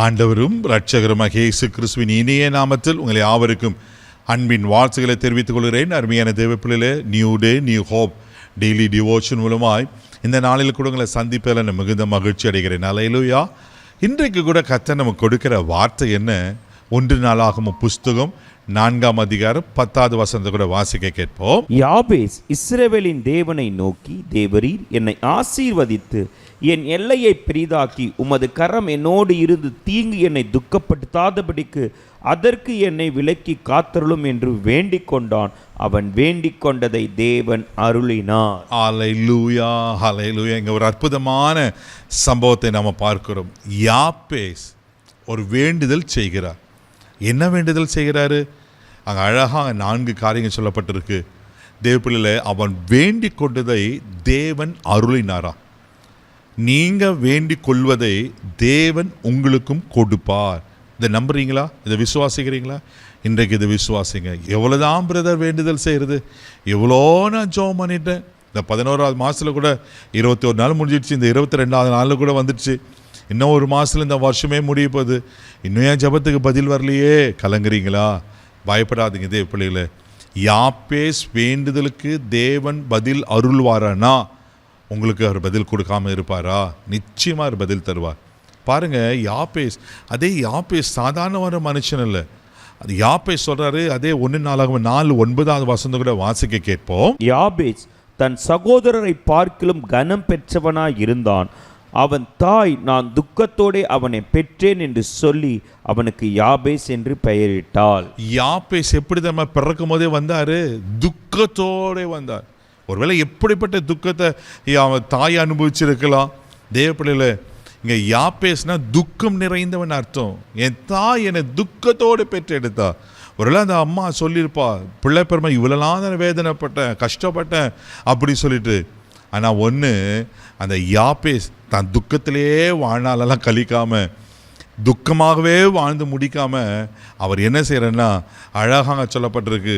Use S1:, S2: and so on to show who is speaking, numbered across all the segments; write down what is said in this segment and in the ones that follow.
S1: ஆண்டவரும் இரட்சகருமாக இயேசு கிறிஸ்துவின் இனிய நாமத்தில் உங்களை யாவருக்கும் அன்பின் வாழ்த்துக்களை தெரிவித்துக் கொள்கிறேன். அருமையான தேவப்பிள்ளையிலே new day new hope daily devotion மூலமாய் இந்த நாளில் கூட உங்களை சந்திப்பதில் நான் மிகுந்த மகிழ்ச்சி அடைகிறேன். அல்லேலூயா. இன்றைக்கு கூட கர்த்தர் நமக்கு கொடுக்கிற வார்த்தை என்ன? 1 நாளாகமம் புஸ்தகம் 4ஆம் அதிகாரம் 10வது வசனத்தை கூட வாசிக்க கேட்போம்.
S2: யாபேஸ் இஸ்ரவேலின் தேவனை நோக்கி, தேவரீர் என்னை ஆசீர்வதித்து என் எல்லையை பெரிதாக்கி உமது கரம் என்னோடு இருந்து தீங்கு என்னை துக்கப்படுத்தாதபடிக்கு அதற்கு என்னை விலக்கி காத்தருளும் என்று வேண்டிக் கொண்டான். அவன் வேண்டிக் கொண்டதை தேவன் அருளினார்.
S1: ஹல்லேலூயா, ஹல்லேலூயா. இங்கே ஒரு அற்புதமான சம்பவத்தை நாம் பார்க்கிறோம். யாபேஸ் ஒரு வேண்டுதல் செய்கிறார். என்ன வேண்டுதல் செய்கிறாரு? அங்கே அழகாக 4 காரியங்கள் சொல்லப்பட்டிருக்கு. தேவப்பிள்ளையில அவன் வேண்டிக் கொண்டதை தேவன் அருளினாரா. நீங்கள் வேண்டிக் கொள்வதை தேவன் உங்களுக்கும் கொடுப்பார். இதை நம்புறீங்களா? இதை விசுவாசிக்கிறீங்களா? இன்றைக்கு இதை விசுவாசிங்க. எவ்வளோதான் பிரதர் வேண்டுதல் செய்கிறது, எவ்வளோ நான் ஜெபம் பண்ணிட்டேன். இந்த 11வது மாதத்தில் கூட 21 நாள் முடிஞ்சிடுச்சு. இந்த 22வது நாளில் கூட வந்துடுச்சு. இன்னும் ஒரு மாதத்தில் இந்த வருஷமே முடிய போகுது. இன்னும் என் ஜெபத்துக்கு பதில் வரலையே. கலங்குறீங்களா? பயப்படாதீங்க தேவ பிள்ளைகளே. யாபேஸ் வேண்டுதலுக்கு தேவன் பதில் அருள்வாரானா உங்களுக்கு அவர் பதில் கொடுக்காம இருப்பாரா? நிச்சயமாக அவர் பதில் தருவார். பாருங்கள், யாபேஸ் யாபேஸ் சாதாரண மனுஷன் இல்லை. அது யாபேஸ் சொல்கிறாரு. அதே 1 நாளாகமம் 4:9வது வசனத்தை கூட வாசிக்க கேட்போம்.
S2: யாபேஸ் தன் சகோதரரை பார்க்கிலும் கனம் பெற்றவனாய் இருந்தான். அவன் தாய், நான் துக்கத்தோடு அவனை பெற்றேன் என்று சொல்லி அவனுக்கு யாபேஸ் என்று பெயரிட்டாள். யாபேஸ்
S1: எப்படி நம்ம பிறக்கும் போதே வந்தார்? துக்கத்தோடு வந்தார். ஒருவேளை எப்படிப்பட்ட துக்கத்தை அவன் தாய் அனுபவிச்சிருக்கலாம். தேவப்பிள்ளையில இங்கே யாபேஸ்னா துக்கம் நிறைந்தவன் அர்த்தம். என் தாய் என்னை துக்கத்தோடு பெற்று எடுத்தா. ஒருவேளை அந்த அம்மா சொல்லியிருப்பா, பிள்ளை பெருமை இவ்வளோலாம் தான் வேதனைப்பட்டேன், கஷ்டப்பட்டேன் அப்படி சொல்லிட்டு. ஆனால் ஒன்று, அந்த யாபேஸ் தன் துக்கத்திலேயே வாழ்நாளெல்லாம் கழிக்காமல், துக்கமாகவே வாழ்ந்து முடிக்காமல் அவர் என்ன செய்கிறன்னா, அழகாக சொல்லப்பட்டிருக்கு,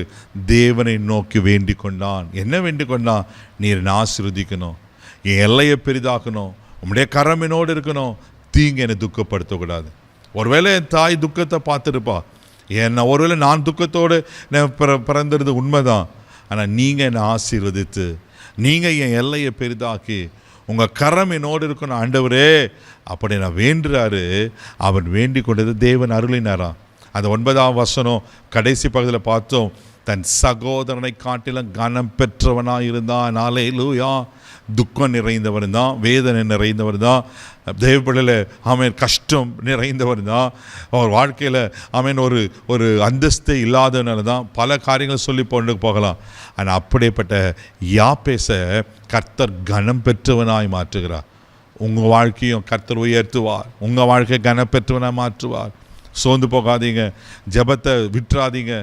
S1: தேவனை நோக்கி வேண்டிக் கொண்டான். என்ன வேண்டிக் கொண்டான்? நீர் என்னை ஆசீர்வதிக்கணும், என் எல்லையை பெரிதாக்கணும், உம்முடைய கரம் என்னோடு இருக்கணும், தீங்கு என்னை துக்கப்படுத்தக்கூடாது. ஒருவேளை என் தாய் துக்கத்தை பார்த்துருப்பா. ஒருவேளை நான் துக்கத்தோடு பிறந்தது உண்மைதான். ஆனால் நீங்கள் என்னை ஆசீர்வதித்து நீங்கள் என் எல்லையை பெரிதாக்கி உங்கள் கரம் என்னோடு இருக்கணும் ஆண்டவரே அப்படி நான் வேண்டுறாரு. அவன் வேண்டிக் கொண்டது தேவன் அருளினாராம். அந்த 9ஆம் வசனம் கடைசி பகுதியில் பார்த்தோம். தன் சகோதரனை காட்டிலும் கனம் பெற்றவனாக இருந்தான். அல்லேலூயா. துக்கம் நிறைந்தவர் தான், வேதனை நிறைந்தவர் தான், தேவப்பிள்ளையில் ஆமேன் கஷ்டம் நிறைந்தவர் தான், அவர் வாழ்க்கையில் ஆமேன் ஒரு அந்தஸ்து இல்லாதவனால தான் பல காரியங்கள் சொல்லி கொண்டு போகலாம். ஆனால் அப்படிப்பட்ட யாபேசை கர்த்தர் கனம் பெற்றவனாய் மாற்றுகிறார். உங்கள் வாழ்க்கையும் கர்த்தர் உயர்த்துவார். உங்கள் வாழ்க்கையை கனம் பெற்றவனாய் மாற்றுவார். சோர்ந்து போகாதீங்க, ஜெபத்தை விட்டுறாதீங்க.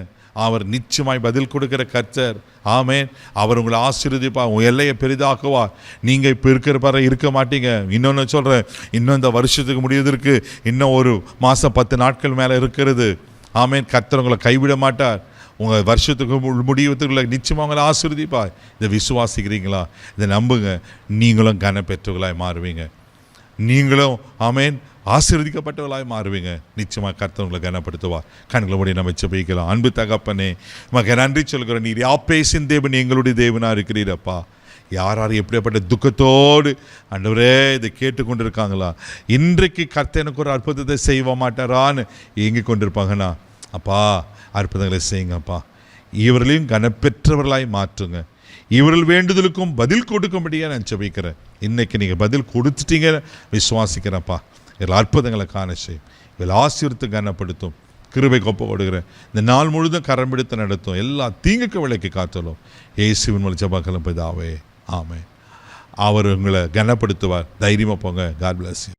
S1: அவர் நிச்சயமாய் பதில் கொடுக்கிற கர்த்தர். ஆமேன். அவர் உங்களை ஆசீர்வதிப்பார், உங்கள் எல்லையை பெரிதாக்குவார். நீங்கள் இப்போ இருக்கிற பாரு இருக்க மாட்டீங்க. இன்னொன்று சொல்கிறேன், இன்னும் இந்த வருஷத்துக்கு முடிவதற்கு இன்னும் ஒரு மாதம் 10 நாட்கள் மேலே இருக்கிறது. ஆமேன். கர்த்தர் உங்களை கைவிட மாட்டார். உங்கள் வருஷத்துக்கு முடிவதுக்குள்ள நிச்சயமாக உங்களை ஆசீர்வதிப்பார். இதை விசுவாசிக்கிறீங்களா? இதை நம்புங்க. நீங்களும் கனம் பெற்றவர்களாய் மாறுவீங்க. நீங்களும் ஆமேன் ஆசீர்வதிக்கப்பட்டவர்களாய் மாறுவீங்க. நிச்சயமாக கர்த்தர் உங்களை கனப்படுத்துவார். கண்களை மூடி நம்ம ஜெபிக்கலாம். அன்பு தகப்பனே, மக நன்றி சொல்கிறேன். நீர் யாபேசின் தேவன், எங்களுடைய தேவனாக இருக்கிறீரப்பா. யார் எப்படிப்பட்ட துக்கத்தோடு ஆண்டவரே இதை கேட்டுக்கொண்டு இருக்காங்களா? இன்றைக்கு கர்த்தர் எனக்கு ஒரு அற்புதத்தை செய்ய மாட்டாரான்னு ஏங்கி கொண்டிருப்பாங்கண்ணா, அப்பா அற்புதங்களை செய்யுங்கப்பா. இவர்களையும் கனப்பெற்றவர்களாய் மாற்றுங்க. இவர்கள் வேண்டுதலுக்கும் பதில் கொடுக்கும்படியாக நான் ஜெபிக்கிறேன். இன்றைக்கி நீங்கள் பதில் கொடுத்துட்டீங்க விசுவாசிக்கிறேன்ப்பா. இதில் அற்புதங்களை காண செய்யும். இதில் ஆசீர்வதித்து கனப்படுத்தும். கிருபை கொப்ப கொடுக்கிறேன். இந்த நாள் முழுதும் கரம் பிடித்து நடத்தும். எல்லா தீங்குக்கு விலைக்கு காத்தலும் இயேசுவின் மூலம் ஜெபக்கலாம் பிதாவே. ஆமென். அவர் உங்களை கனப்படுத்துவார். தைரியமாக போங்க. God bless you.